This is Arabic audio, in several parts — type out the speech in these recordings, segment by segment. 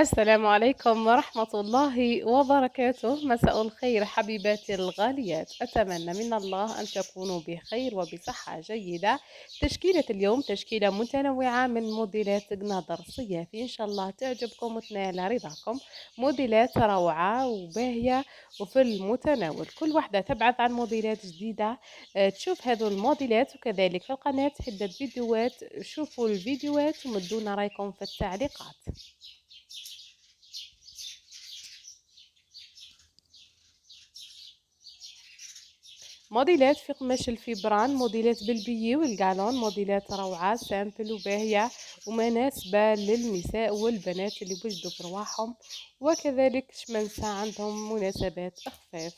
السلام عليكم ورحمة الله وبركاته. مساء الخير حبيباتي الغاليات، أتمنى من الله أن تكونوا بخير وبصحة جيدة. تشكيلة اليوم تشكيلة متنوعة من موديلات قنادر صيافي، إن شاء الله تعجبكم وتنال رضاكم. موديلات روعة وباهية وفي المتناول، كل واحدة تبعث عن موديلات جديدة. تشوف هذو الموديلات وكذلك في القناة عدة فيديوهات. شوفوا الفيديوهات ومدونا رأيكم في التعليقات. موديلات في قماش الفيبران، موديلات بالبيي والقالون، موديلات روعة سامبل وباهية ومناسبة للنساء والبنات اللي بوجدوا في رواحهم، وكذلك شمنسة عندهم مناسبات أخفاف.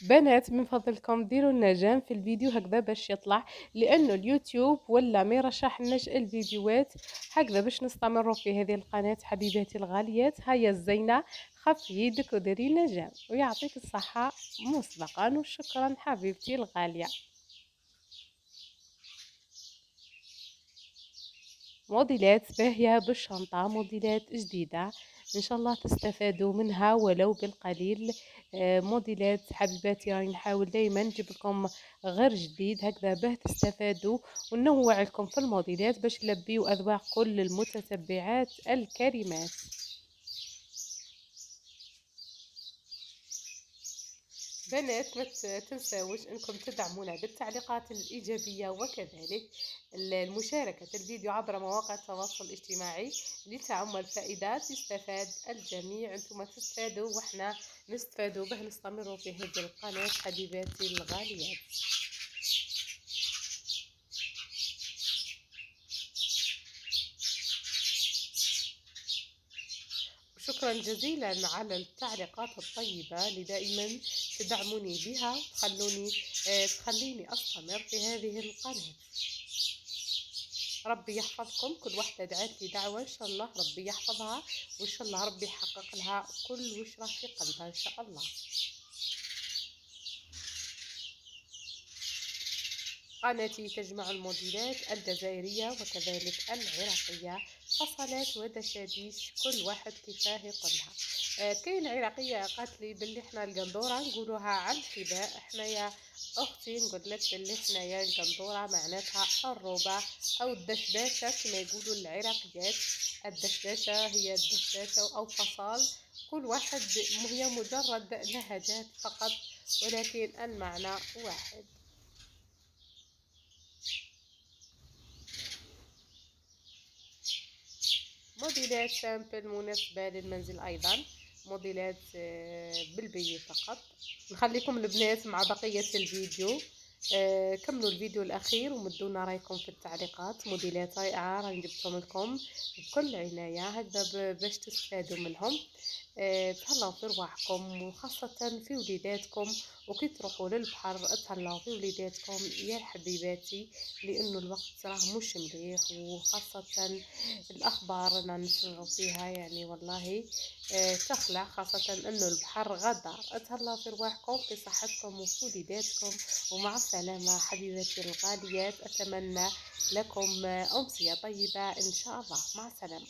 بنات من فضلكم ديروا النجام في الفيديو هكذا باش يطلع، لانه اليوتيوب ولا ما يرشحلناش الفيديوهات هكذا باش نستمروا في هذه القناة. حبيباتي الغاليات، هيا الزينة، خفي يدك وديري النجام ويعطيك الصحة مسبقا، وشكرا حبيبتي الغالية. موديلات باهية بالشنطة، موديلات جديدة، إن شاء الله تستفادوا منها ولو بالقليل. موديلات حبيباتي راني نحاول دايما نجيب لكم غير جديد هكذا باه تستفادوا، وننوع لكم في الموديلات باش نلبيو أذواق كل المتتبعات الكريمات. بنات ما تنساوش انكم تدعمونا بالتعليقات الايجابيه، وكذلك المشاركه الفيديو عبر مواقع التواصل الاجتماعي لتعم الفائده، تستفاد الجميع، انتم تستفادوا واحنا نستفادوا به، نستمروا في هذه القناه حبيباتي الغاليات. شكرا جزيلا على التعليقات الطيبه اللي دائما تدعموني بها وتخلوني تخليني استمر في هذه القناه. ربي يحفظكم، كل واحدة دعات لي دعوة إن شاء الله ربي يحفظها، وإن شاء الله ربي يحقق لها كل وش راه في قلبها إن شاء الله. قناتي تجمع الموديلات الجزائرية وكذلك العراقية، فصلات ودشاديش، كل واحد كيفاه يقولها. كاين عراقية قالت لي باللي حنا القندورة نقولوها على الحذاء، حنايا اختي نقول لك باللي حنايا القندورة معناتها الروبة او الدشداشة كما يقولوا العراقيات. الدشداشة هي الدشداشة او فصال، كل واحد هي مجرد لهجات فقط، ولكن المعنى واحد. موديلات سامبل مناسبة للمنزل أيضا، موديلات بالبي فقط. نخليكم البنات مع بقية الفيديو. كملوا الفيديو الأخير ومدونا رأيكم في التعليقات. موديلات رائعة راني جبتهم لكم بكل عناية هكذا باش تستفادوا منهم. تهلاو في رواحكم وخاصة في وليداتكم، وكي تروحوا للبحر تهلاو في وليداتكم يا حبيباتي، لأنه الوقت راه مش مليح، وخاصة الأخبار رانا نسمعوا فيها يعني والله تخلع، خاصة أنه البحر غدار. تهلاو في رواحكم في صحتكم وفي وليداتكم، ومع السلامة حبيباتي الغاليات. أتمنى لكم أمسية طيبة إن شاء الله، مع السلامة.